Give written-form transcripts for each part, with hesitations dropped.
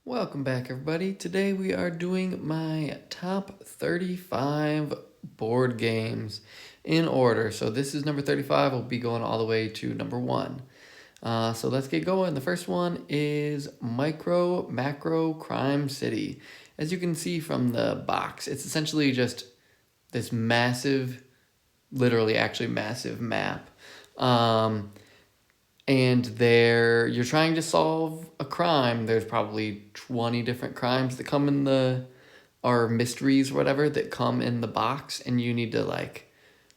Welcome back, everybody. Today we are doing my top 35 board games in order. So this is number 35. We'll be going all the way to number 1. So let's get going. The first one is Micro Macro Crime City. As you can see from the box, it's essentially just this massive, literally actually massive map. And there you're trying to solve a crime. There's probably 20 different crimes that come in the or mysteries or whatever that come in the box, and you need to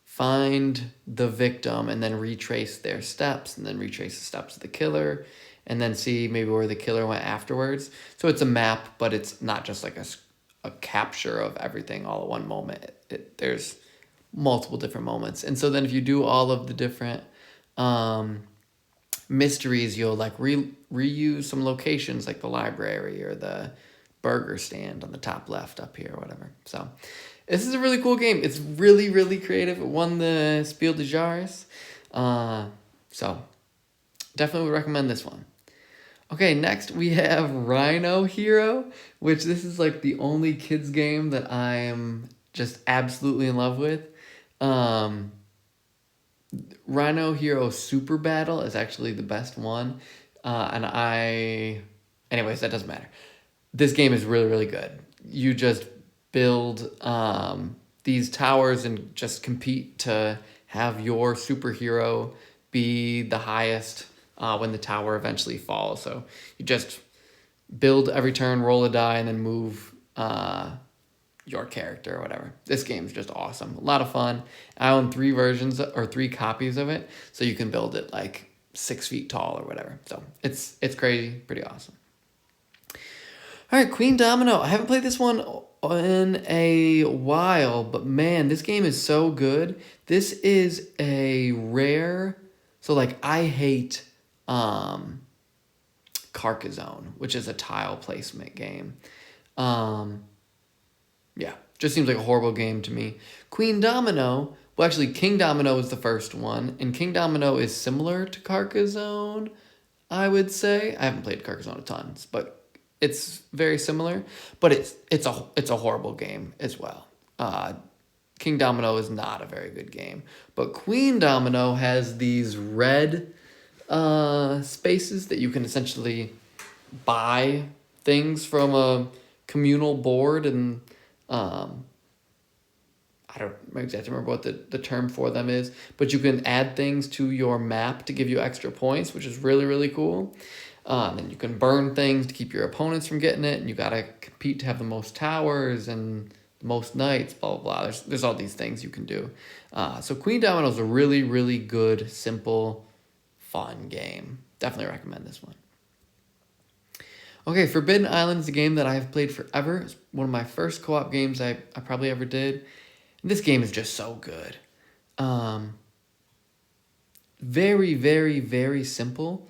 find the victim and then retrace their steps and then retrace the steps of the killer and then see maybe where the killer went afterwards. So it's a map, but it's not just like a capture of everything all at one moment. There's multiple different moments. And so then if you do all of the different mysteries, you'll reuse some locations like the library or the burger stand on the top left up here or whatever. So this is a really cool game. It's really, really creative. It won the Spiel des Jahres. So definitely would recommend this one. Okay, next we have Rhino Hero, which this is like the only kids game that I am just absolutely in love with. Rhino Hero Super Battle is actually the best one. Anyways, that doesn't matter. This game is really, really good. You just build these towers and just compete to have your superhero be the highest when the tower eventually falls. So you just build every turn, roll a die, and then move your character or whatever. This game is just awesome. A lot of fun. I own 3 versions or 3 copies of it, so you can build it like 6 feet tall or whatever. So it's crazy, pretty awesome. All right, Queen Domino. I haven't played this one in a while, but man, this game is so good. This is a rare. So I hate Carcassonne, which is a tile placement game. Yeah, just seems like a horrible game to me. Queen Domino, well, actually, King Domino is the first one, and King Domino is similar to Carcassonne, I would say. I haven't played Carcassonne a ton, but it's very similar. But it's a horrible game as well. King Domino is not a very good game, but Queen Domino has these red spaces that you can essentially buy things from a communal board, and I don't exactly remember what the term for them is, but you can add things to your map to give you extra points, which is really, really cool. And you can burn things to keep your opponents from getting it, and you gotta compete to have the most towers and the most knights, blah, blah, blah. There's all these things you can do. So Queen Domino is a really, really good, simple, fun game. Definitely recommend this one. Okay, Forbidden Island is a game that I have played forever. It's one of my first co-op games I probably ever did. And this game is just so good. Very, very, very simple.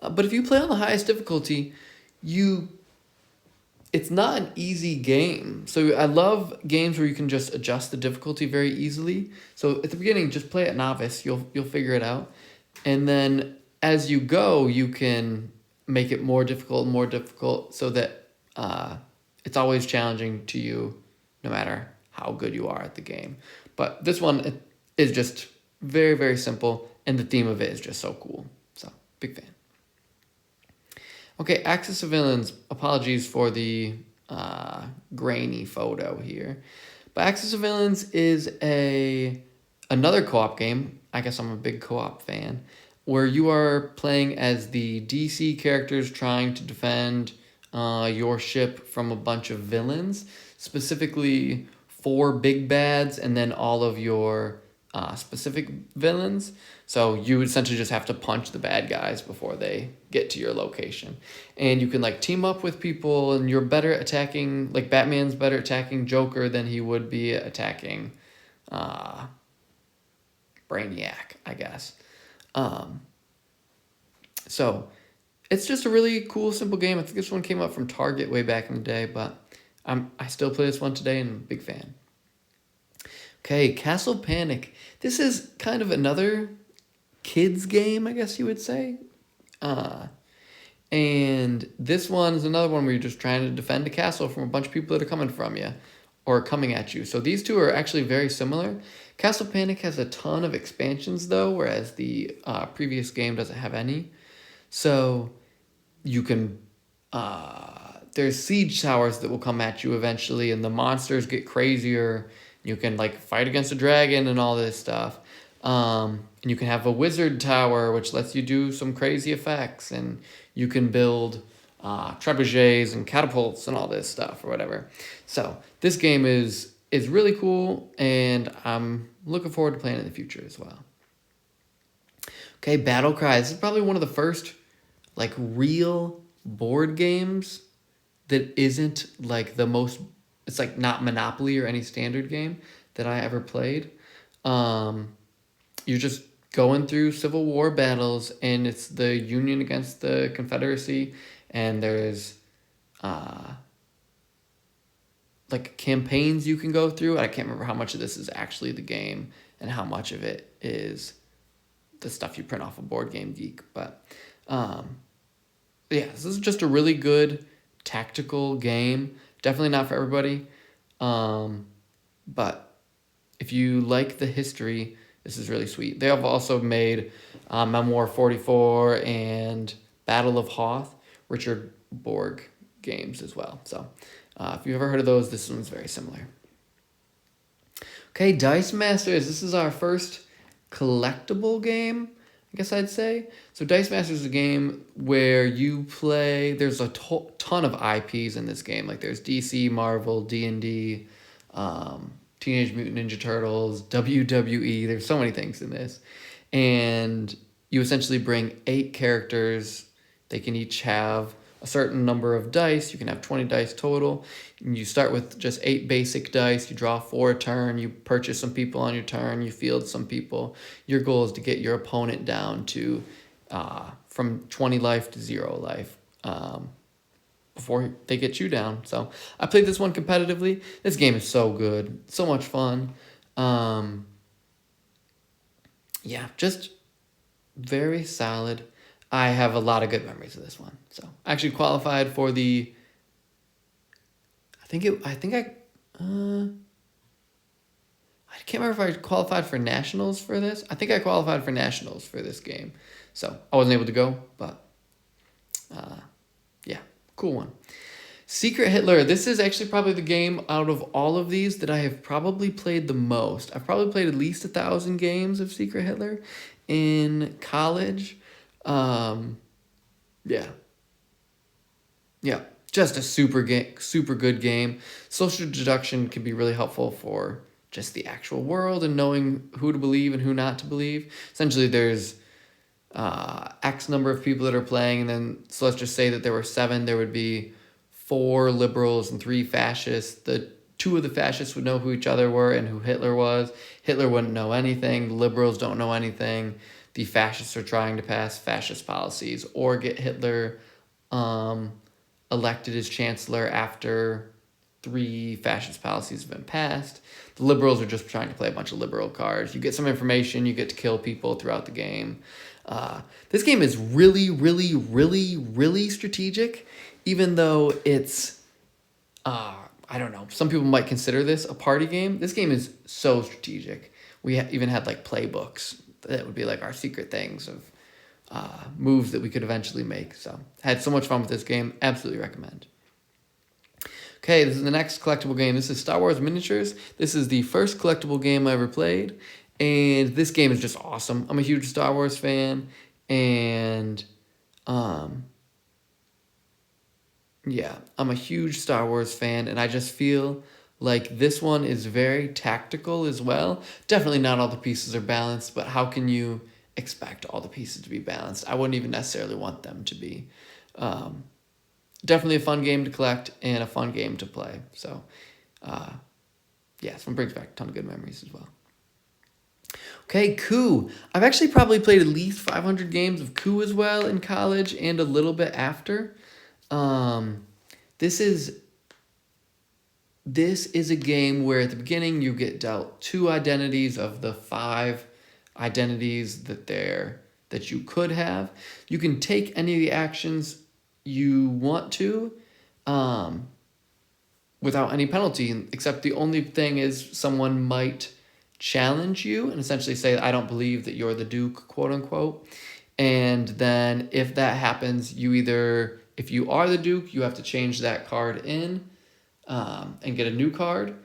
But if you play on the highest difficulty, it's not an easy game. So I love games where you can just adjust the difficulty very easily. So at the beginning, just play at novice. You'll figure it out. And then as you go, you can make it more difficult so that it's always challenging to you no matter how good you are at the game. But this one is just very, very simple, and the theme of it is just so cool. So, big fan. Okay, Axis of Villains. Apologies for the grainy photo here. But Axis of Villains is another co-op game. I guess I'm a big co-op fan, where you are playing as the DC characters trying to defend your ship from a bunch of villains, specifically 4 big bads and then all of your specific villains. So you essentially just have to punch the bad guys before they get to your location. And you can team up with people, and you're better at attacking, Batman's better attacking Joker than he would be attacking Brainiac, I guess. So it's just a really cool, simple game. I think this one came up from Target way back in the day, but I still play this one today and I'm a big fan. Okay, Castle Panic. This is kind of another kids game, I guess you would say. And this one is another one where you're just trying to defend a castle from a bunch of people that are coming from you or coming at you. So these two are actually very similar. Castle Panic has a ton of expansions though, whereas the previous game doesn't have any. So you can there's siege towers that will come at you eventually, and the monsters get crazier. You can like fight against a dragon and all this stuff. And you can have a wizard tower, which lets you do some crazy effects, and you can build trebuchets and catapults and all this stuff or whatever. So this game is really cool, and I'm looking forward to playing it in the future as well. Okay, Battle Cry. This is probably one of the first like real board games that isn't like the most, it's like not Monopoly or any standard game that I ever played. You're just going through Civil War battles, and it's the Union against the Confederacy, and there's like campaigns you can go through. I can't remember how much of this is actually the game and how much of it is the stuff you print off of Board Game Geek. But yeah, this is just a really good tactical game. Definitely not for everybody. But if you like the history, this is really sweet. They have also made Memoir 44 and Battle of Hoth, Richard Borg games as well. So if you've ever heard of those, this one's very similar. Okay, Dice Masters. This is our first collectible game, I guess I'd say. So Dice Masters is a game where you play, there's a ton of IPs in this game. Like there's DC, Marvel, D&D, Teenage Mutant Ninja Turtles, WWE. There's so many things in this. And you essentially bring 8 characters. They can each have a certain number of dice. You can have 20 dice total. And you start with just 8 basic dice. You draw 4 a turn. You purchase some people on your turn. You field some people. Your goal is to get your opponent down to from 20 life to 0 life before they get you down. So I played this one competitively. This game is so good. So much fun. Yeah, just very solid. I have a lot of good memories of this one. So I actually qualified for the, I can't remember if I qualified for nationals for this. I think I qualified for nationals for this game. So I wasn't able to go, but yeah, cool one. Secret Hitler. This is actually probably the game out of all of these that I have probably played the most. I've probably played at least 1,000 games of Secret Hitler in college. Yeah, just a super good game. Social deduction can be really helpful for just the actual world and knowing who to believe and who not to believe. Essentially, there's X number of people that are playing, and then so let's just say that there were 7. There would be 4 liberals and 3 fascists. The 2 of the fascists would know who each other were and who Hitler was. Hitler wouldn't know anything. The liberals don't know anything. The fascists are trying to pass fascist policies or get Hitler elected as chancellor after 3 fascist policies have been passed. The liberals are just trying to play a bunch of liberal cards. You get some information, you get to kill people throughout the game. This game is really, really, really, really strategic, even though it's, I don't know, some people might consider this a party game. This game is so strategic. We even had like playbooks that would be like our secret things of moves that we could eventually make. So had so much fun with this game. Absolutely recommend. Okay, this is the next collectible game. This is Star Wars Miniatures. This is the first collectible game I ever played. And this game is just awesome. I'm a huge Star Wars fan. And yeah, I'm a huge Star Wars fan. And I just feel like this one is very tactical as well. Definitely not all the pieces are balanced, but how can you expect all the pieces to be balanced? I wouldn't even necessarily want them to be. Definitely a fun game to collect and a fun game to play. So, yeah, this one brings back a ton of good memories as well. Okay, Coup. I've actually probably played at least 500 games of Coup as well in college and a little bit after. This is a game where at the beginning you get dealt 2 identities of the 5 identities that you could have. You can take any of the actions you want to, without any penalty, except the only thing is someone might challenge you and essentially say, I don't believe that you're the Duke, quote unquote. And then if that happens, you either, if you are the Duke, you have to change that card in and get a new card.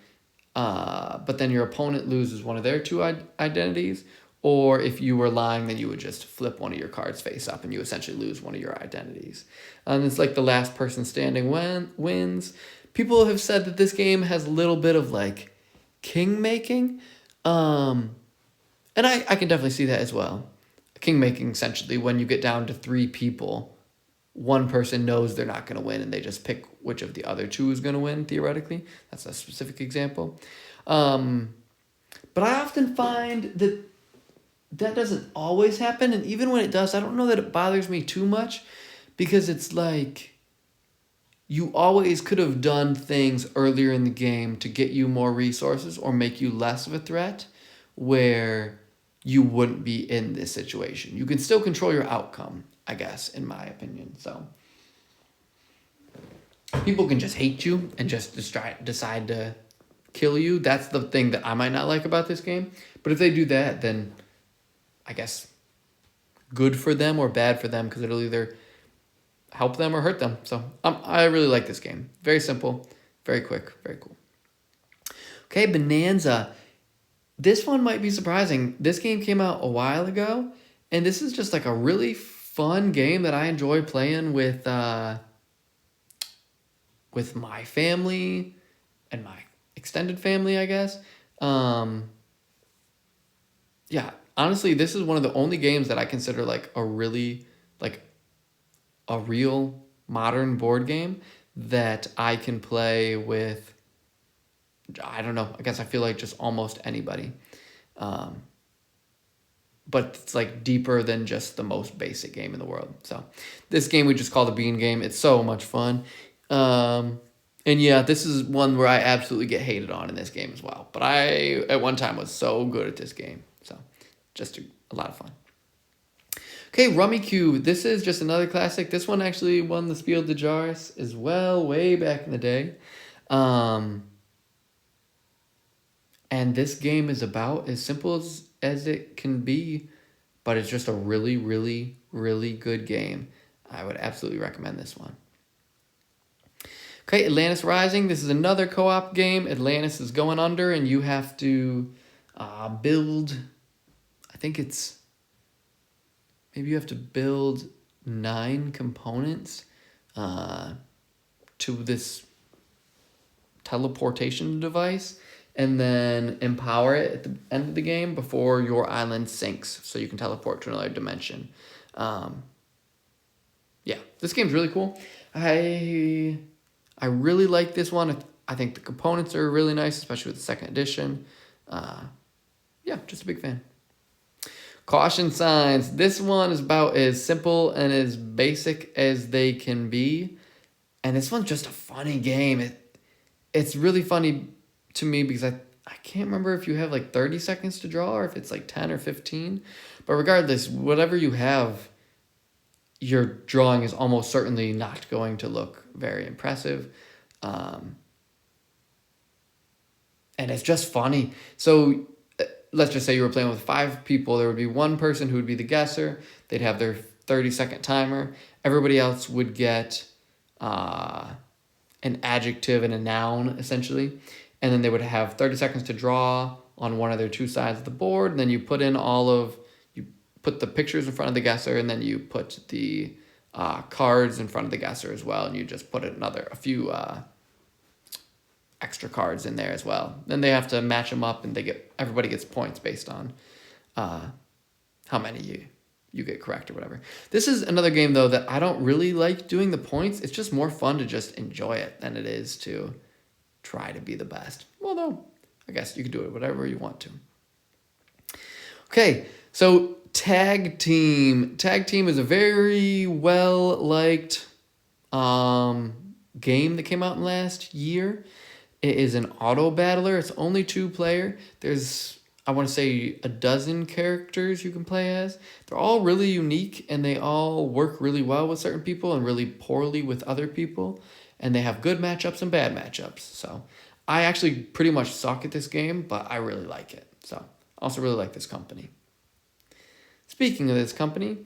But then your opponent loses one of their two identities. Or if you were lying, then you would just flip one of your cards face up and you essentially lose one of your identities. And it's like the last person standing wins. People have said that this game has a little bit of like king making. And I can definitely see that as well. King making, essentially, when you get down to 3 people, one person knows they're not going to win and they just pick which of the other 2 is going to win, theoretically. That's a specific example. But I often find that doesn't always happen. And even when it does, I don't know that it bothers me too much, because it's like you always could have done things earlier in the game to get you more resources or make you less of a threat, where you wouldn't be in this situation. You can still control your outcome, I guess, in my opinion. So people can just hate you and just decide to kill you. That's the thing that I might not like about this game. But if they do that, then I guess good for them or bad for them, because it'll either help them or hurt them. So I really like this game. Very simple, very quick, very cool. Okay, Bonanza. This one might be surprising. This game came out a while ago, and this is just like a really fun game that I enjoy playing with my family and my extended family, I guess. Yeah, honestly, this is one of the only games that I consider like a real modern board game that I can play with, I don't know, I guess I feel like just almost anybody. But it's like deeper than just the most basic game in the world. So this game we just call the Bean Game. It's so much fun. And yeah, this is one where I absolutely get hated on in this game as well. But I, at one time, was so good at this game. So just a lot of fun. Okay, Rummikub. This is just another classic. This one actually won the Spiel des Jahres as well, way back in the day. And this game is about as simple as it can be, but it's just a really, really, really good game. I would absolutely recommend this one. Okay, Atlantis Rising. This is another co-op game. Atlantis is going under, and you have to build, I think it's, maybe you have to build 9 components to this teleportation device, and then empower it at the end of the game before your island sinks, so you can teleport to another dimension. Yeah, this game's really cool. I really like this one. I think the components are really nice, especially with the second edition. Yeah, just a big fan. Caution Signs. This one is about as simple and as basic as they can be. And this one's just a funny game. It's really funny to me because I can't remember if you have like 30 seconds to draw or if it's like 10 or 15. But regardless, whatever you have, your drawing is almost certainly not going to look very impressive. And it's just funny. So let's just say you were playing with 5 people. There would be one person who would be the guesser. They'd have their 30-second timer. Everybody else would get an adjective and a noun, essentially. And then they would have 30 seconds to draw on one of their 2 sides of the board. And then you put in you put the pictures in front of the guesser, and then you put the cards in front of the guesser as well. And you just put a few extra cards in there as well. Then they have to match them up, and everybody gets points based on how many you get correct or whatever. This is another game, though, that I don't really like doing the points. It's just more fun to just enjoy it than it is to try to be the best. Although, I guess you can do it whatever you want to. Okay, so Tag Team. Tag Team is a very well-liked game that came out last year. It is an auto battler. It's only 2-player. There's I want to say a dozen characters you can play as. They're all really unique and they all work really well with certain people and really poorly with other people. And they have good matchups and bad matchups. So I actually pretty much suck at this game, but I really like it. So I also really like this company. Speaking of this company,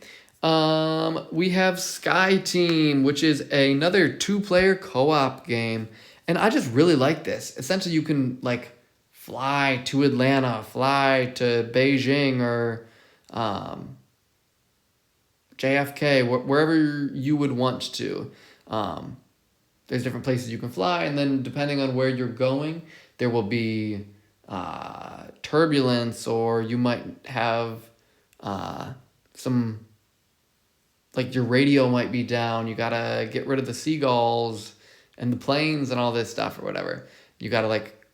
we have Sky Team, which is another 2-player co-op game. And I just really like this. Essentially, you can like fly to Atlanta, fly to Beijing or JFK, wherever you would want to. There's different places you can fly, and then depending on where you're going, there will be turbulence, or you might have some, like your radio might be down. You gotta get rid of the seagulls and the planes and all this stuff or whatever. You gotta like,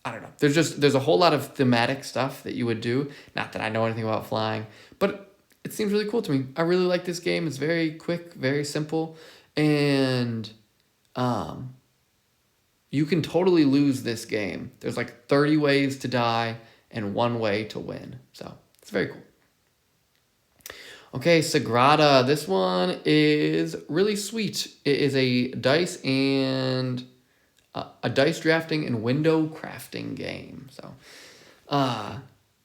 I don't know. There's a whole lot of thematic stuff that you would do. Not that I know anything about flying, but it seems really cool to me. I really like this game. It's very quick, very simple, and you can totally lose this game. There's like 30 ways to die and 1 way to win. So it's very cool. Okay, Sagrada. This one is really sweet. It is a dice and a dice drafting and window crafting game. So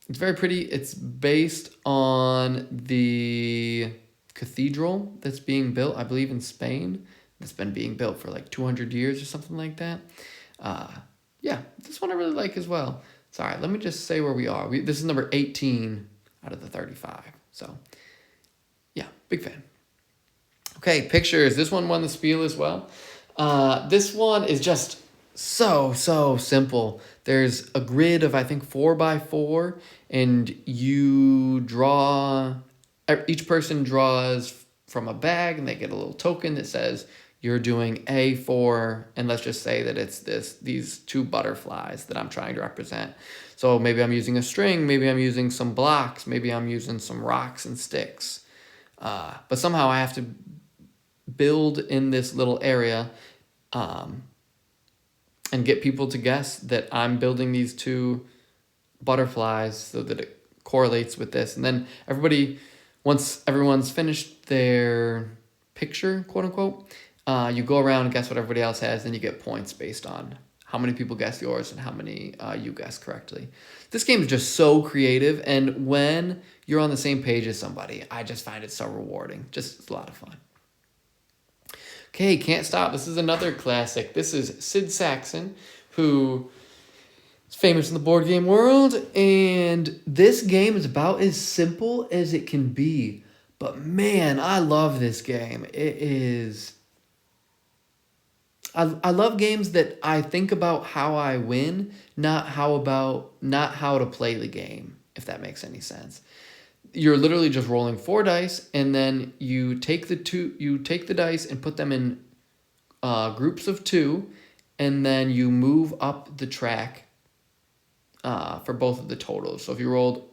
it's very pretty. It's based on the cathedral that's being built, I believe, in Spain. That's been being built for like 200 years or something like that. Yeah, this one I really like as well. Sorry, let me just say where we are. This is number 18 out of the 35. So, yeah, big fan. Okay, pictures. This one won the Spiel as well. This one is just so simple. There's a grid of, I think, 4x4, and you draw, each person draws from a bag, and they get a little token that says you're doing A4, and let's just say that it's these 2 butterflies that I'm trying to represent. So maybe I'm using a string, maybe I'm using some blocks, maybe I'm using some rocks and sticks. But somehow I have to build in this little area and get people to guess that I'm building these 2 butterflies so that it correlates with this. And then once everyone's finished their picture, quote unquote, you go around and guess what everybody else has, and you get points based on how many people guess yours and how many you guess correctly. This game is just so creative, and when you're on the same page as somebody, I just find it so rewarding. Just a lot of fun. Okay, Can't Stop. This is another classic. This is Sid Sackson, who is famous in the board game world, and this game is about as simple as it can be. But man, I love this game. It is... I love games that I think about how I win, not how to play the game, if that makes any sense. You're literally just rolling 4 dice, and then you take the dice and put them in groups of 2, and then you move up the track for both of the totals. So if you rolled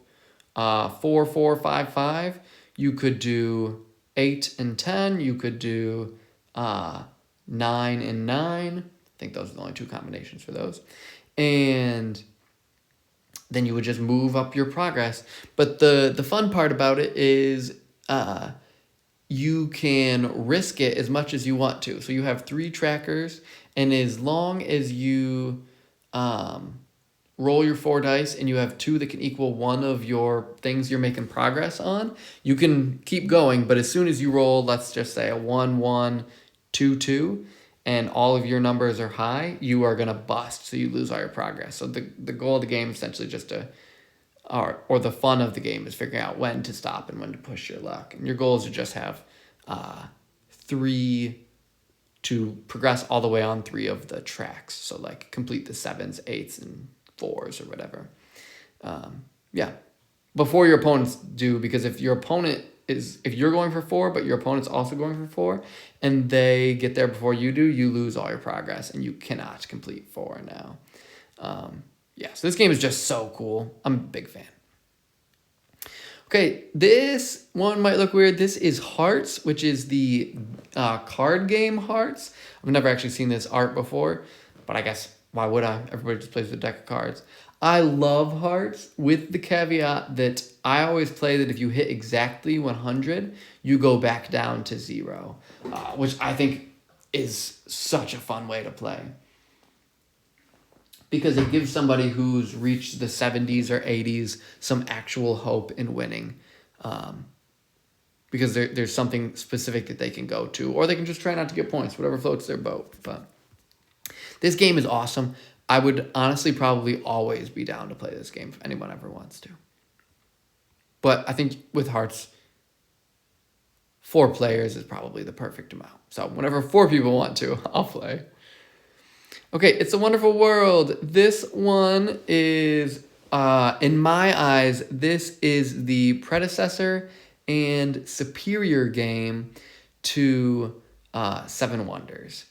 4, 4, 5, 5, you could do 8 and 10. You could do 9 and 9. I think those are the only 2 combinations for those. And then you would just move up your progress. But the fun part about it is you can risk it as much as you want to. So you have 3 trackers, and as long as you roll your 4 dice and you have 2 that can equal one of your things you're making progress on, you can keep going. But as soon as you roll, let's just say a 1, 1, 2, 2, and all of your numbers are high, you are going to bust, so you lose all your progress. So the goal of the game is essentially just to, or the fun of the game is figuring out when to stop and when to push your luck. And your goal is to just have 3 to progress all the way on 3 of the tracks. So like complete the 7s, 8s, and 4s or whatever. Yeah, before your opponents do, because if you're going for 4, but your opponent's also going for 4, and they get there before you do, you lose all your progress, and you cannot complete 4 now. Yeah, so this game is just so cool. I'm a big fan. Okay, this one might look weird. This is Hearts, which is the card game Hearts. I've never actually seen this art before, but I guess why would I? Everybody just plays with a deck of cards. I love Hearts with the caveat that I always play that if you hit exactly 100, you go back down to 0, which I think is such a fun way to play. Because it gives somebody who's reached the 70s or 80s some actual hope in winning. Because there's something specific that they can go to, or they can just try not to get points, whatever floats their boat. But this game is awesome. I would honestly probably always be down to play this game if anyone ever wants to. But I think with Hearts, 4 players is probably the perfect amount. So whenever 4 people want to, I'll play. Okay, It's a Wonderful World. This one is, in my eyes, this is the predecessor and superior game to Seven Wonders.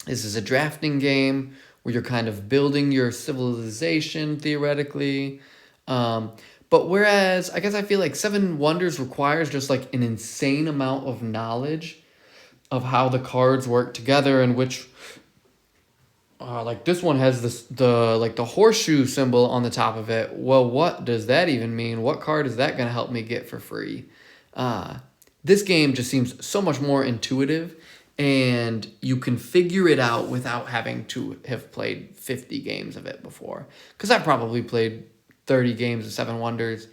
This is a drafting game where you're kind of building your civilization, theoretically. But whereas, I guess I feel like Seven Wonders requires just like an insane amount of knowledge of how the cards work together and which... like this one has the horseshoe symbol on the top of it. Well, what does that even mean? What card is that going to help me get for free? This game just seems so much more intuitive, and you can figure it out without having to have played 50 games of it before. Because I've probably played 30 games of Seven Wonders,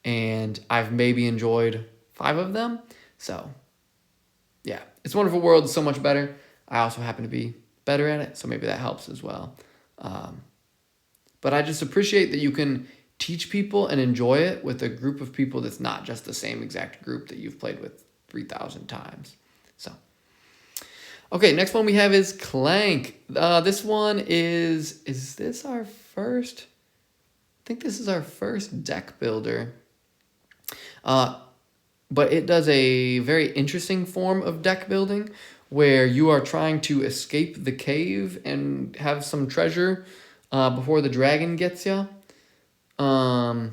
and I've maybe enjoyed 5 of them. So, yeah, It's a Wonderful World is so much better. I also happen to be better at it, so maybe that helps as well. But I just appreciate that you can teach people and enjoy it with a group of people that's not just the same exact group that you've played with 3,000 times. So, okay, next one we have is Clank. This one is this our first? I think this is our first deck builder. But it does a very interesting form of deck building where you are trying to escape the cave and have some treasure before the dragon gets you. And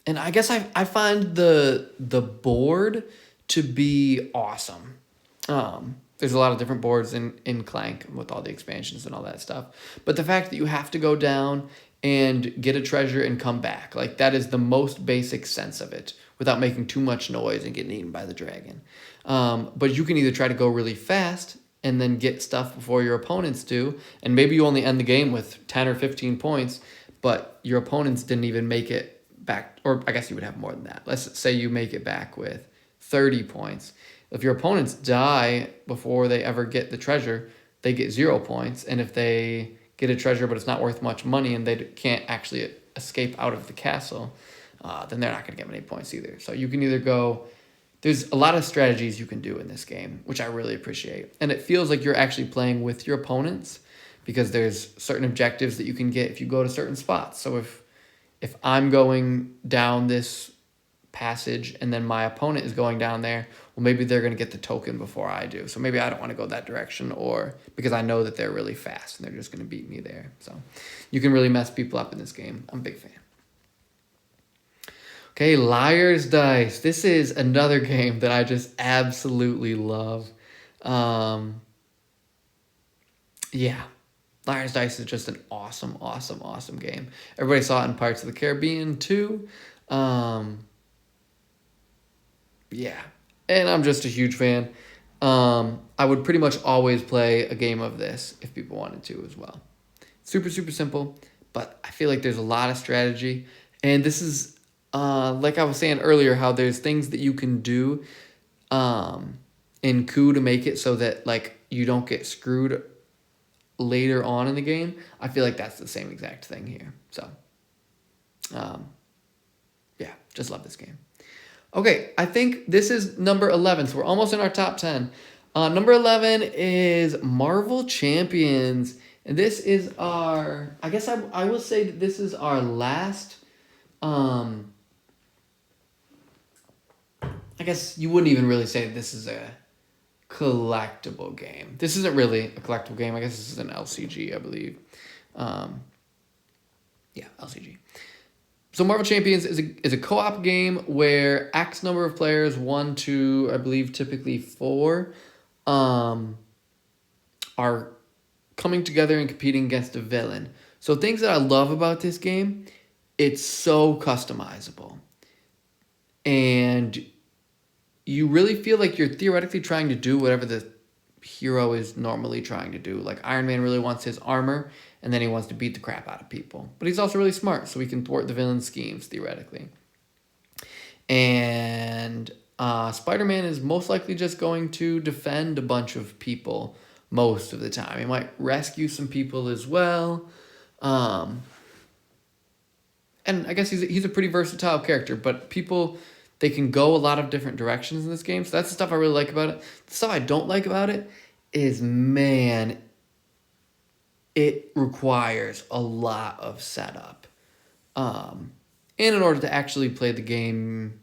I guess I find the board to be awesome. There's a lot of different boards in Clank with all the expansions and all that stuff. But the fact that you have to go down and get a treasure and come back, like that is the most basic sense of it without making too much noise and getting eaten by the dragon. But you can either try to go really fast and then get stuff before your opponents do, and maybe you only end the game with 10 or 15 points, but your opponents didn't even make it back, or I guess you would have more than that. Let's say you make it back with 30 points. If your opponents die before they ever get the treasure, they get 0 points, and if they get a treasure but it's not worth much money and they can't actually escape out of the castle, then they're not going to get many points either. So you can either go... There's a lot of strategies you can do in this game, which I really appreciate. And it feels like you're actually playing with your opponents because there's certain objectives that you can get if you go to certain spots. So if I'm going down this passage and then my opponent is going down there, well, maybe they're going to get the token before I do. So maybe I don't want to go that direction, or because I know that they're really fast and they're just going to beat me there. So you can really mess people up in this game. I'm a big fan. Okay, Liar's Dice. This is another game that I just absolutely love. Yeah, Liar's Dice is just an awesome, awesome, awesome game. Everybody saw it in Pirates of the Caribbean too. Yeah, and I'm just a huge fan. I would pretty much always play a game of this if people wanted to as well. Super, super simple, but I feel like there's a lot of strategy. And this is... like I was saying earlier, how there's things that you can do in Coup to make it so that like you don't get screwed later on in the game. I feel like that's the same exact thing here. So, yeah, just love this game. Okay, I think this is number 11, so we're almost in our top 10. Number 11 is Marvel Champions, and this is our... I guess I will say that this is our last... I guess you wouldn't even really say this is a collectible game. This isn't really a collectible game. I guess this is an LCG, I believe. Yeah, LCG. So Marvel Champions is a co-op game where X number of players, 1, 2, I believe typically 4, are coming together and competing against a villain. So things that I love about this game, it's so customizable. And you really feel like you're theoretically trying to do whatever the hero is normally trying to do. Like Iron Man really wants his armor, and then he wants to beat the crap out of people. But he's also really smart, so he can thwart the villain's schemes, theoretically. And Spider-Man is most likely just going to defend a bunch of people most of the time. He might rescue some people as well. And I guess he's a pretty versatile character, but people, they can go a lot of different directions in this game. So that's the stuff I really like about it. The stuff I don't like about it is, man, it requires a lot of setup. And in order to actually play the game,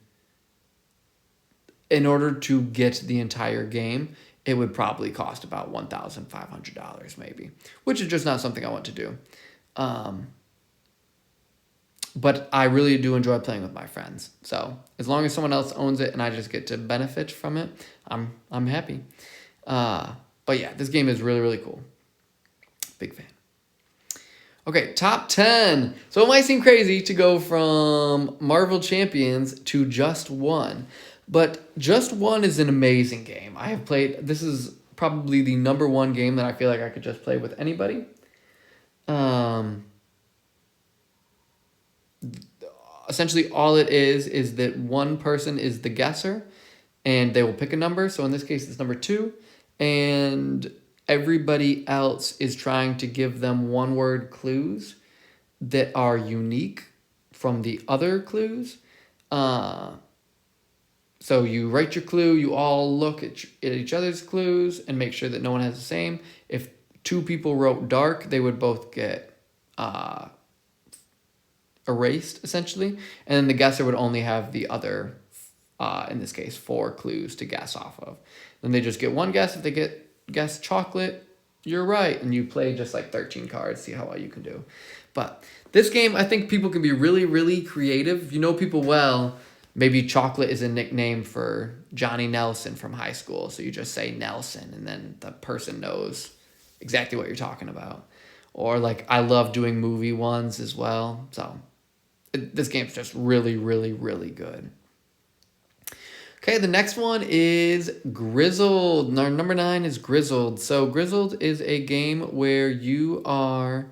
in order to get the entire game, it would probably cost about $1,500 maybe, which is just not something I want to do. But I really do enjoy playing with my friends. So as long as someone else owns it and I just get to benefit from it, I'm happy. But yeah, this game is really, really cool. Big fan. Okay, top 10. So it might seem crazy to go from Marvel Champions to Just One, but Just One is an amazing game. I have played, this is probably the number one game that I feel like I could just play with anybody. Essentially all it is that one person is the guesser and they will pick a number. So in this case, it's number 2, and everybody else is trying to give them one-word clues that are unique from the other clues. So you write your clue, you all look at each other's clues and make sure that no one has the same. If 2 people wrote dark, they would both get erased, essentially. And then the guesser would only have the other, in this case, 4 clues to guess off of. Then they just get one guess. If they guess chocolate, you're right. And you play just like 13 cards, see how well you can do. But this game, I think people can be really, really creative. If you know people well, maybe chocolate is a nickname for Johnny Nelson from high school. So you just say Nelson, and then the person knows exactly what you're talking about. Or like, I love doing movie ones as well. So this game's just really, really, really good. Okay, the next one is Grizzled. Our number 9 is Grizzled. So Grizzled is a game where you are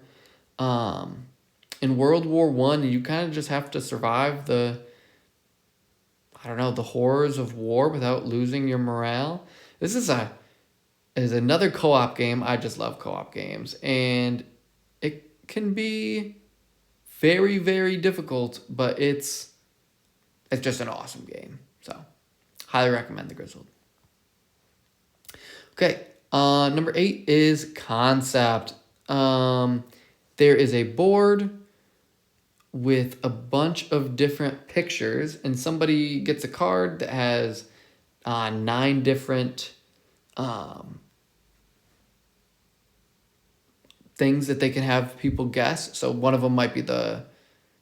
in World War One, and you kind of just have to survive the horrors of war without losing your morale. This is another co-op game. I just love co-op games, and it can be very, very difficult, but it's just an awesome game. So highly recommend the Grizzled. Okay, number 8 is Concept. There is a board with a bunch of different pictures, and somebody gets a card that has 9 different things that they can have people guess. So one of them might be the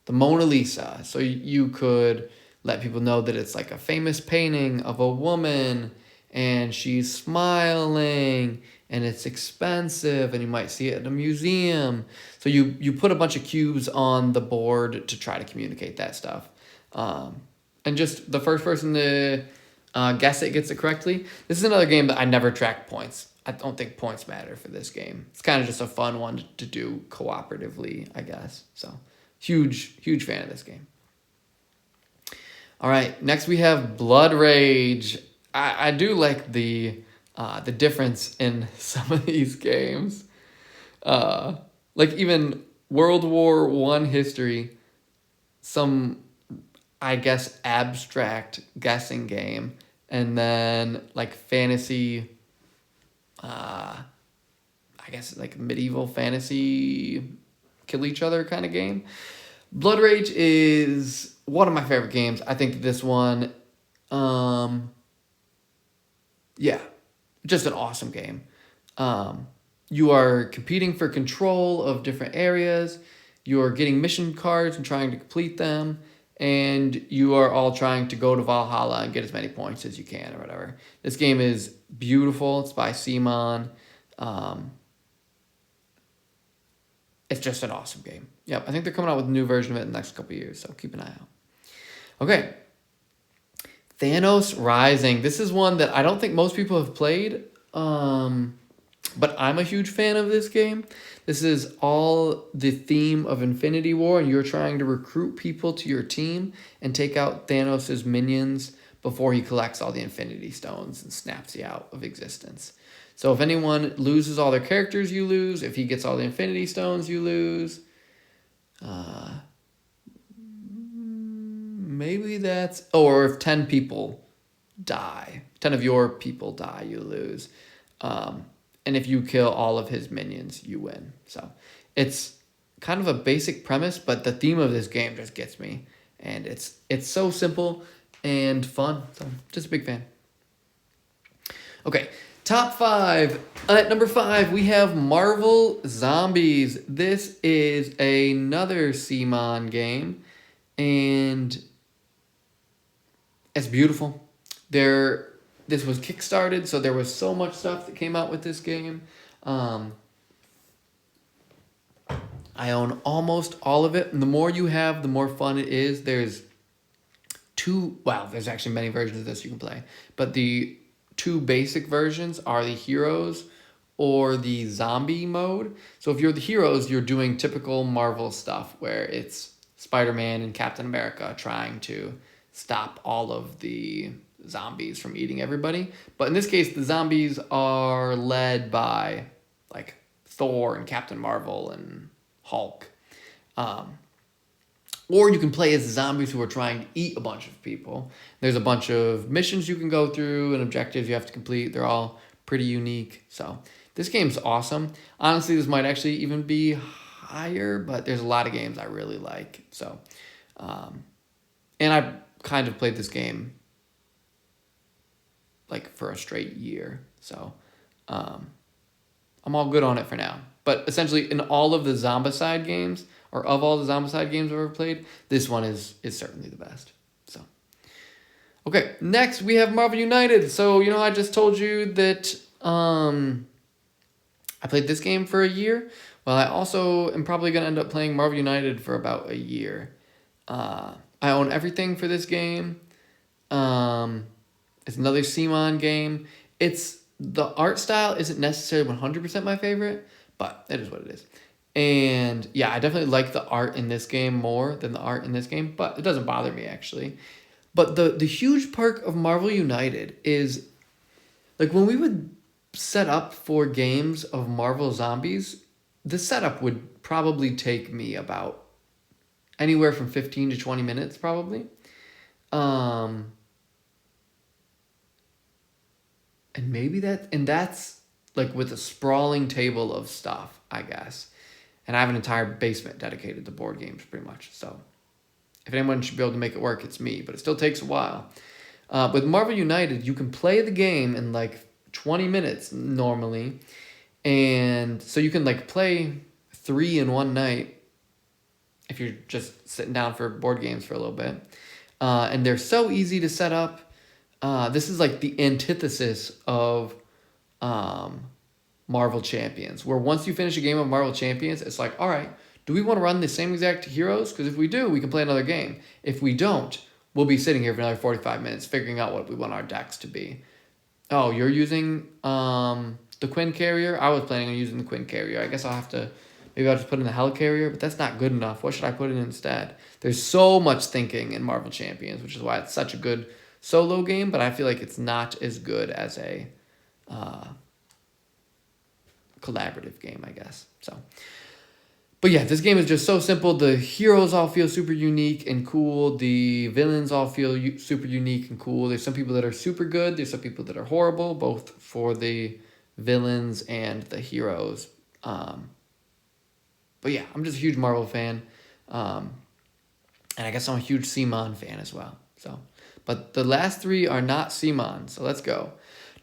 Mona Lisa. So you could let people know that it's like a famous painting of a woman and she's smiling and it's expensive and you might see it at a museum. So you put a bunch of cubes on the board to try to communicate that stuff. And just the first person to guess it gets it correctly. This is another game that I never track points. I don't think points matter for this game. It's kind of just a fun one to do cooperatively, I guess. So huge, huge fan of this game. All right, next we have Blood Rage. I do like the difference in some of these games. Like even World War One history, some, I guess, abstract guessing game, and then like fantasy, I guess like medieval fantasy kill each other kind of game. Blood Rage is one of my favorite games. I think this one, yeah, just an awesome game. You are competing for control of different areas. You're getting mission cards and trying to complete them. And you are all trying to go to Valhalla and get as many points as you can or whatever. This game is beautiful. It's by CMON. it's just an awesome game. Yep, I think they're coming out with a new version of it in the next couple of years, so keep an eye out. Okay. Thanos Rising. This is one that I don't think most people have played, but I'm a huge fan of this game. This is all the theme of Infinity War, and you're trying to recruit people to your team and take out Thanos' minions before he collects all the Infinity Stones and snaps you out of existence. So if anyone loses all their characters, you lose. If he gets all the Infinity Stones, you lose. Maybe that's... Oh, or if 10 people die. 10 of your people die, you lose. And if you kill all of his minions, you win. So it's kind of a basic premise, but the theme of this game just gets me. And it's so simple and fun. So just a big fan. Okay, top 5. At number 5, we have Marvel Zombies. This is another CMON game. And it's beautiful. This was kickstarted, so there was so much stuff that came out with this game. I own almost all of it, and the more you have, the more fun it is. There's actually many versions of this you can play, but the 2 basic versions are the heroes or the zombie mode. So if you're the heroes, you're doing typical Marvel stuff where it's Spider-Man and Captain America trying to stop all of the zombies from eating everybody. But in this case, the zombies are led by like Thor and Captain Marvel and Hulk. Or you can play as zombies who are trying to eat a bunch of people. There's a bunch of missions you can go through and objectives you have to complete. They're all pretty unique. So this game's awesome. Honestly, this might actually even be higher, but there's a lot of games I really like. So, and I kind of played this game like for a straight year. So, I'm all good on it for now. But essentially, in all of the Zombicide games, or of all the Zombicide games I've ever played, this one is certainly the best. So, okay, next we have Marvel United. So, I just told you that I played this game for a year. Well, I also am probably going to end up playing Marvel United for about a year. I own everything for this game. It's another CMON game. The art style isn't necessarily 100% my favorite, but it is what it is. And yeah, I definitely like the art in this game more than the art in this game, but it doesn't bother me actually. But the huge perk of Marvel United is, like, when we would set up for games of Marvel Zombies, the setup would probably take me about anywhere from 15 to 20 minutes probably. And that's like with a sprawling table of stuff, I guess. And I have an entire basement dedicated to board games pretty much. So if anyone should be able to make it work, it's me, but it still takes a while. With Marvel United, you can play the game in like 20 minutes normally. And so you can like play 3 in one night if you're just sitting down for board games for a little bit. And they're so easy to set up. This is like the antithesis of Marvel Champions, where once you finish a game of Marvel Champions, it's like, all right, do we want to run the same exact heroes? Because if we do, we can play another game. If we don't, we'll be sitting here for another 45 minutes figuring out what we want our decks to be. Oh, you're using the Quinn Carrier? I was planning on using the Quinn Carrier. I guess maybe I'll just put in the Helicarrier, but that's not good enough. What should I put in instead? There's so much thinking in Marvel Champions, which is why it's such a good solo game, but I feel like it's not as good as a collaborative game, I guess. So, but yeah, this game is just so simple. The heroes all feel super unique and cool. The villains all feel super unique and cool. There's some people that are super good. There's some people that are horrible, both for the villains and the heroes. But yeah, I'm just a huge Marvel fan. And I guess I'm a huge CMON fan as well. So, but the last 3 are not CMON, so let's go.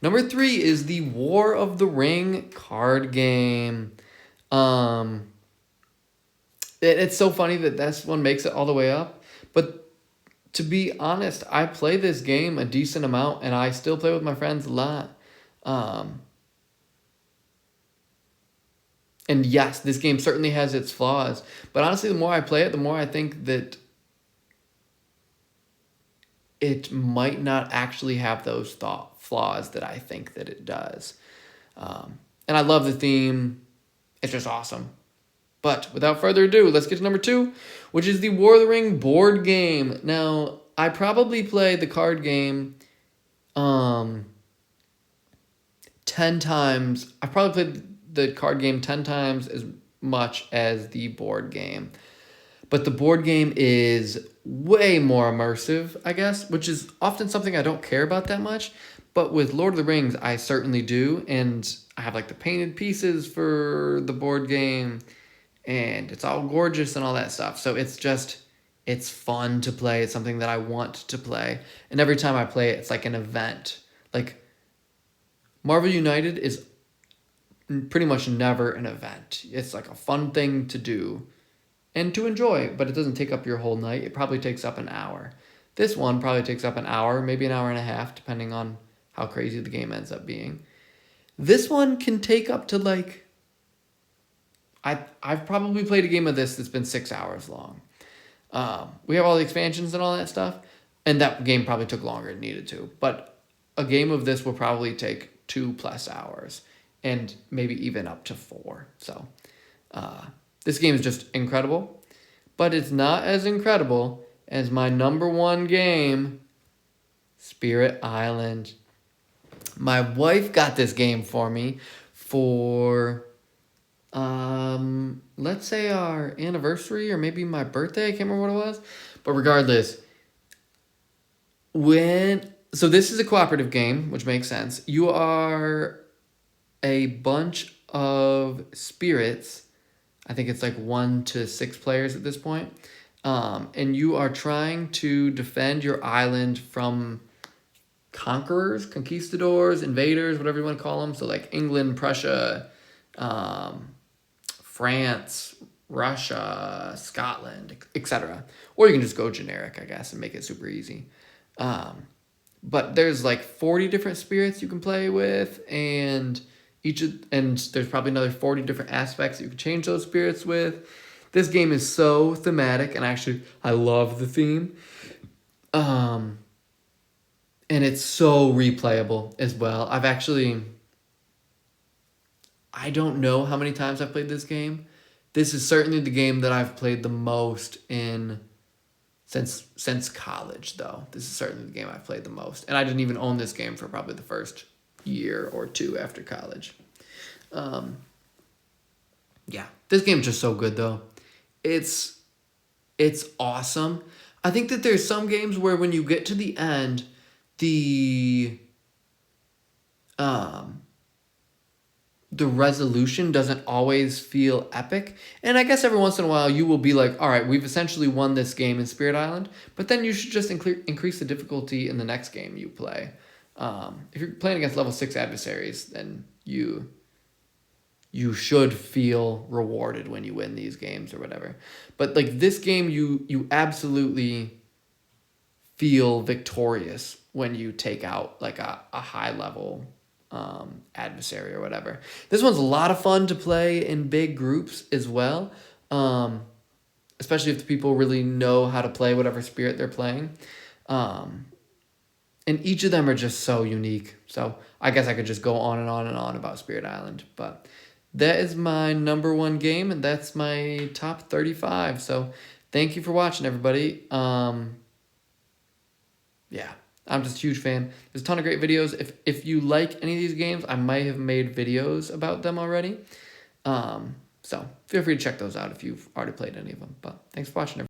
Number 3 is the War of the Ring card game. It's so funny that this one makes it all the way up. But to be honest, I play this game a decent amount, and I still play with my friends a lot. And yes, this game certainly has its flaws. But honestly, the more I play it, the more I think that it might not actually have those thought flaws that I think that it does. And I love the theme. It's just awesome. But without further ado, let's get to number 2, which is the War of the Ring board game. Now, I probably played the card game 10 times. I've probably played the card game 10 times as much as the board game. But the board game is way more immersive, I guess, which is often something I don't care about that much. But with Lord of the Rings, I certainly do. And I have like the painted pieces for the board game. And it's all gorgeous and all that stuff. So it's fun to play. It's something that I want to play. And every time I play it, it's like an event. Like Marvel United is pretty much never an event. It's like a fun thing to do and to enjoy, but it doesn't take up your whole night. It probably takes up an hour. This one probably takes up an hour, maybe an hour and a half, depending on how crazy the game ends up being. This one can take up to like... I've probably played a game of this that's been 6 hours long. We have all the expansions and all that stuff, and that game probably took longer than it needed to. But a game of this will probably take 2+ hours, and maybe even up to 4. So this game is just incredible, but it's not as incredible as my number 1 game, Spirit Island. My wife got this game for me for... let's say our anniversary or maybe my birthday. I can't remember what it was. But regardless, so this is a cooperative game, which makes sense. You are a bunch of spirits. I think it's like 1 to 6 players at this point. And you are trying to defend your island from conquerors, conquistadors, invaders, whatever you want to call them. So like England, Prussia, France, Russia, Scotland, etc. Or you can just go generic, I guess, and make it super easy. But there's like 40 different spirits you can play with, and there's probably another 40 different aspects you can change those spirits with. This game is so thematic, and actually, I love the theme. And it's so replayable as well. I don't know how many times I've played this game. This is certainly the game that I've played the most since college, though. This is certainly the game I've played the most. And I didn't even own this game for probably the first year or 2 after college. Yeah, this game's just so good, though. It's awesome. I think that there's some games where when you get to the end, the resolution doesn't always feel epic. And I guess every once in a while you will be like, all right, we've essentially won this game in Spirit Island, but then you should just increase the difficulty in the next game you play. If you're playing against level 6 adversaries, then you should feel rewarded when you win these games or whatever. But like this game, you absolutely feel victorious when you take out like a high level adversary or whatever. This one's a lot of fun to play in big groups as well, especially if the people really know how to play whatever spirit they're playing. And each of them are just so unique. So I guess I could just go on and on and on about Spirit Island, but that is my number 1 game, and that's my top 35. So thank you for watching, everybody. Yeah. I'm just a huge fan. There's a ton of great videos. If you like any of these games, I might have made videos about them already. So feel free to check those out if you've already played any of them. But thanks for watching, everybody.